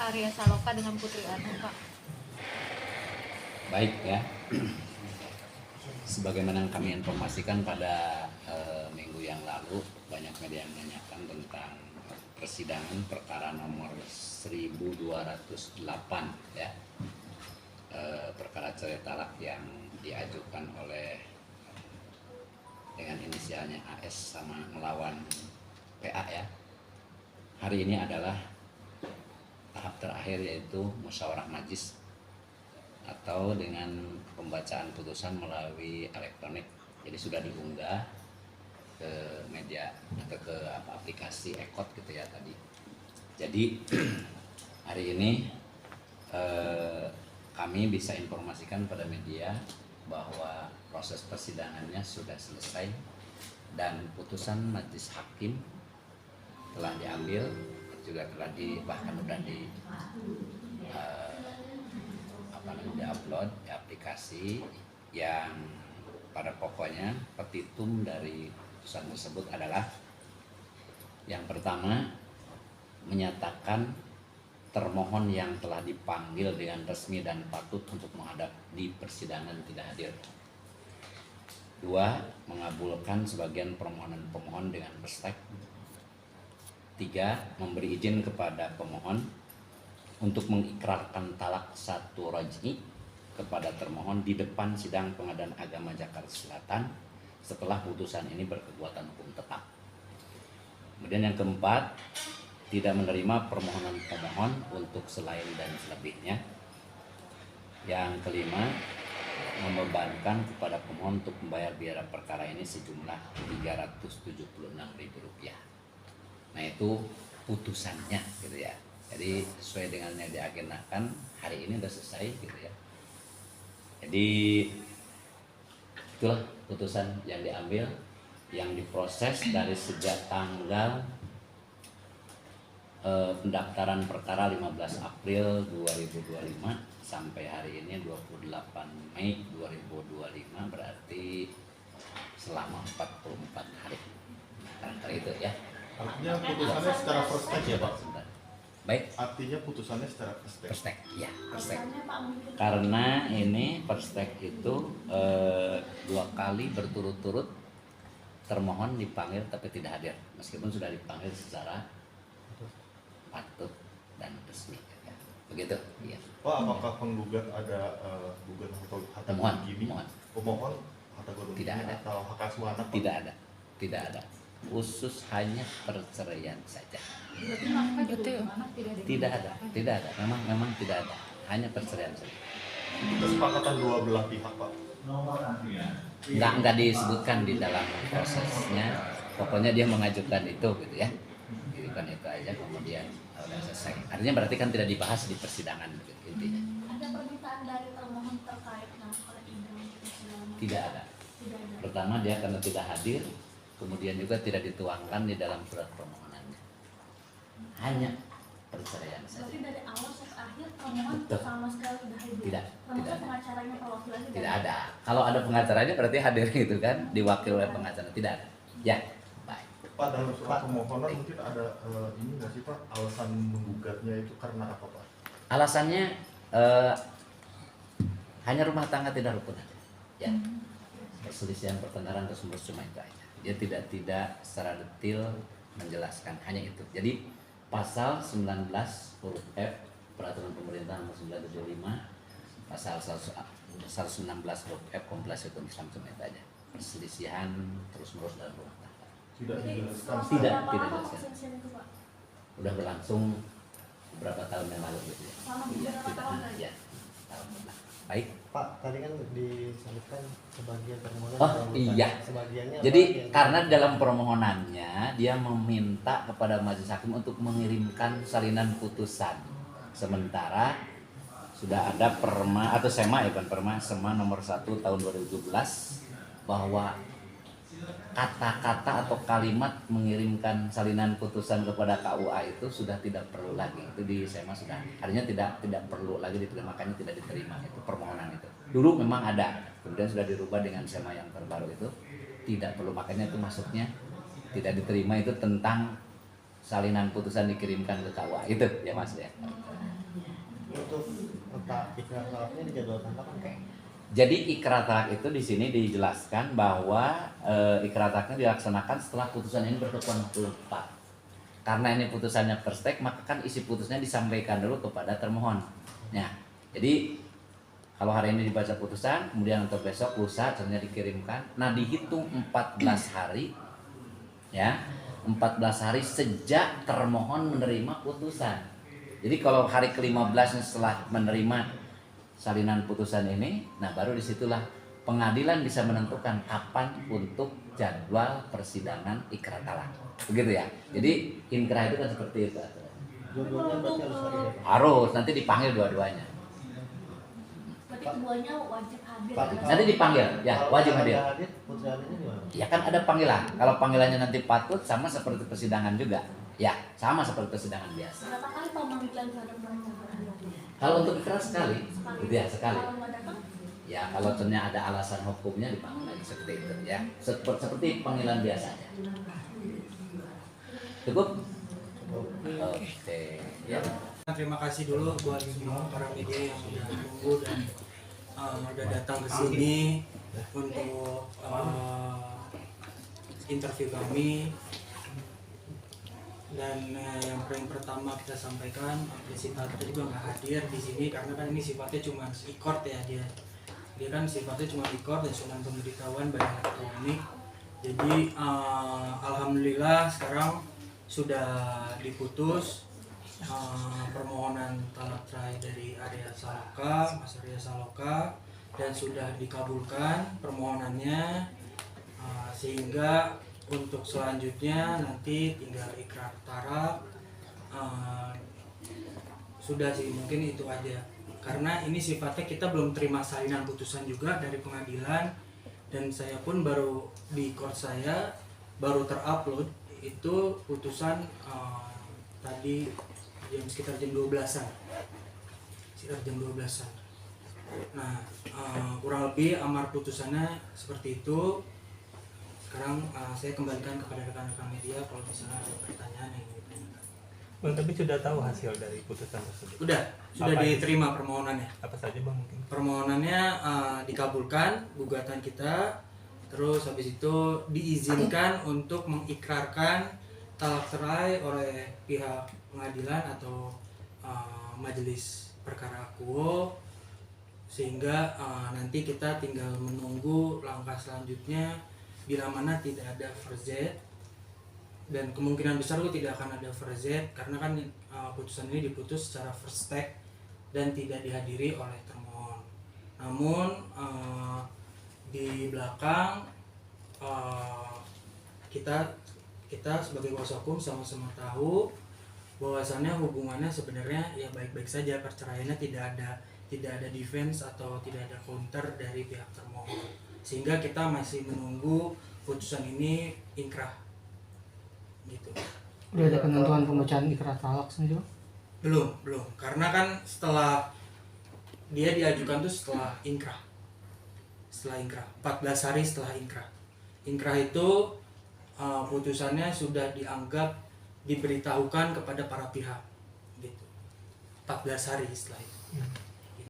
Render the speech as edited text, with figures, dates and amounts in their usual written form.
Arya Saloka dengan Putri Anu, Pak. Baik ya, sebagaimana yang kami informasikan pada minggu yang lalu, banyak media yang menanyakan tentang persidangan perkara nomor 1208 ya, perkara cerai talak yang diajukan oleh dengan inisialnya AS sama melawan PA ya. Hari ini adalah tahap terakhir, yaitu musyawarah majlis atau dengan pembacaan putusan melalui elektronik. Jadi sudah diunggah ke media atau ke aplikasi Ekot gitu ya tadi. Jadi hari ini kami bisa informasikan pada media bahwa proses persidangannya sudah selesai dan putusan majelis hakim telah diambil, juga telah bahkan sudah di-upload di aplikasi, yang pada pokoknya petitum dari putusan tersebut adalah yang pertama, menyatakan termohon yang telah dipanggil dengan resmi dan patut untuk menghadap di persidangan tidak hadir. 2. Mengabulkan sebagian permohonan pemohon dengan perstek. 3. Memberi izin kepada pemohon untuk mengikrarkan talak satu raj'i kepada termohon di depan sidang Pengadilan Agama Jakarta Selatan setelah putusan ini berkekuatan hukum tetap. Kemudian yang keempat, tidak menerima permohonan pemohon untuk selain dan selebihnya. Yang kelima, membebankan kepada pemohon untuk membayar biaya perkara ini sejumlah Rp376.000. Nah itu putusannya gitu ya. Jadi sesuai dengan yang diagendakan hari ini sudah selesai gitu ya. Jadi itulah putusan yang diambil, yang diproses dari sejak tanggal pendaftaran perkara 15 April 2025 sampai hari ini 28 Mei 2025, berarti selama 44 hari. Kali itu ya. Artinya putusannya secara first take ya Pak? Baik. Artinya putusannya secara first take? First take, ya first take. Karena ini first take itu 2 kali berturut-turut termohon dipanggil tapi tidak hadir, meskipun sudah dipanggil secara patut dan resmi ya. Begitu ya. Pak, apakah penggugat ada gugat atau Temuan, gini? Pemohon tidak ada. Atau hak asuh anak? Tidak ada, khusus hanya perceraian saja. Tidak ada, memang tidak ada, hanya perceraian saja. Itu kesepakatan dua belah pihak Pak? Enggak disebutkan di dalam prosesnya, pokoknya dia mengajukan itu gitu ya. Kan itu aja, kemudian udah selesai. Artinya berarti kan tidak dibahas di persidangan begitu intinya. Ada permintaan dari termohon terkait oleh idam? Tidak ada. Pertama, dia karena tidak hadir, kemudian juga tidak dituangkan di dalam surat permohonannya. Hanya perceraian saja. Berarti dari awal sampai akhir termohon sama sekali tidak hadir? Tidak. Termasuk pengacaranya, perwakilannya? Tidak ada. Kalau ada pengacaranya berarti hadir gitu kan, diwakil oleh pengacara. Tidak ada. Ya. Pak, dalam surat permohonan mungkin ada ini nggak sih Pak, alasan menggugatnya itu karena apa Pak? Alasannya hanya rumah tangga tidak rukun aja. Ya. Perselisihan pertengkaran atau sumber cuma itu aja. Dia tidak secara detail menjelaskan, hanya itu. Jadi pasal 19 huruf F Peraturan Pemerintah Nomor 975, pasal 116 huruf F Kompilasi Hukum Islam cuma itu aja. Perselisihan terus menerus dalam rumah tangga. Tidak dijelaskan. Tidak dijelaskan. Udah berlangsung beberapa tahun yang lalu gitu ya. Ya, tahun berlalu. Baik. Pak, tadi kan disebutkan sebagian permohonan. Oh iya. Sebagiannya. Jadi karena dalam permohonannya dia meminta kepada majelis hakim untuk mengirimkan salinan putusan. Sementara sudah ada perma atau sema ya, bukan perma, sema nomor 1 tahun 2017 bahwa kata-kata atau kalimat mengirimkan salinan putusan kepada KUA itu sudah tidak perlu lagi. Itu di SEMA sudah, artinya tidak perlu lagi diterima, makanya tidak diterima itu permohonan itu. Dulu memang ada, kemudian sudah dirubah dengan SEMA yang terbaru itu tidak perlu, makanya itu maksudnya tidak diterima itu tentang salinan putusan dikirimkan ke KUA itu ya Mas ya. untuk letak ikrar talaknya dijadwalkan kapan Kak? Jadi ikrar talak itu di sini dijelaskan bahwa ikrar talaknya dilaksanakan setelah putusan ini berkekuatan hukum tetap. Karena ini putusannya first take, maka kan isi putusnya disampaikan dulu kepada termohon. Ya, jadi kalau hari ini dibaca putusan, kemudian untuk besok lusa ternyata dikirimkan. Nah, dihitung 14 hari, ya, 14 hari sejak termohon menerima putusan. Jadi kalau hari ke-15 setelah menerima salinan putusan ini, nah baru disitulah pengadilan bisa menentukan kapan untuk jadwal persidangan ikrar talak. Begitu ya. Jadi inkrah itu kan seperti itu. Dua-duanya berarti harus hadir. Harus nanti dipanggil dua-duanya. Berarti keduanya wajib hadir. Pak, Nanti dipanggil, ya Kalau wajib nggak hadir. ada putri hadirnya gimana? Ya kan ada panggilan. Kalau panggilannya nanti patut sama seperti persidangan juga. Ya, sama seperti persidangan biasa. Berapa kali pemanggilan terhadap mereka? Kalau untuk ikrar sekali, gitu ya sekali. Kalau nggak datang, Ya kalau ternyata ada alasan hukumnya dipanggil lagi seperti itu ya. Seperti panggilan biasanya. Cukup? Oke. Ya. Terima kasih dulu buat semua para media yang sudah tunggu dan udah datang ke sini untuk interview kami. Dan yang paling pertama kita sampaikan, Presita kita juga nggak hadir di sini karena kan ini sifatnya cuma e-court ya, dia kan sifatnya cuma e-court dan surat pemberitahuan badan elektronik. Jadi alhamdulillah sekarang sudah diputus permohonan talak cerai dari Arya Saloka, Mas Arya Saloka, dan sudah dikabulkan permohonannya, sehingga untuk selanjutnya nanti tinggal ikrar talak. Sudah sih, mungkin itu aja karena ini sifatnya kita belum terima salinan putusan juga dari pengadilan, dan saya pun baru di court saya baru terupload itu putusan tadi sekitar jam 12-an. Nah, kurang lebih amar putusannya seperti itu. Sekarang saya kembalikan kepada rekan-rekan media kalau misalnya ada pertanyaan yang ingin ditanyakan. Bang, tapi sudah tahu hasil dari putusan tersebut? Sudah Apa diterima permohonannya. Apa saja Bang mungkin? Permohonannya dikabulkan gugatan kita, terus habis itu diizinkan untuk mengikrarkan talak cerai oleh pihak pengadilan atau majelis perkara akuo, sehingga nanti kita tinggal menunggu langkah selanjutnya bila mana tidak ada verzet, dan kemungkinan besar itu tidak akan ada verzet karena kan putusan ini diputus secara first take dan tidak dihadiri oleh termohon. Namun di belakang kita sebagai kuasa hukum sama-sama tahu bahwasannya hubungannya sebenarnya ya baik-baik saja, perceraiannya tidak ada defense atau tidak ada counter dari pihak termohon, sehingga kita masih menunggu putusan ini inkrah gitu. Udah ada penentuan pembacaan ikrar talak sendiri? Belum, karena kan setelah dia diajukan tuh setelah inkrah 14 hari setelah inkrah itu putusannya sudah dianggap diberitahukan kepada para pihak gitu 14 hari setelah itu.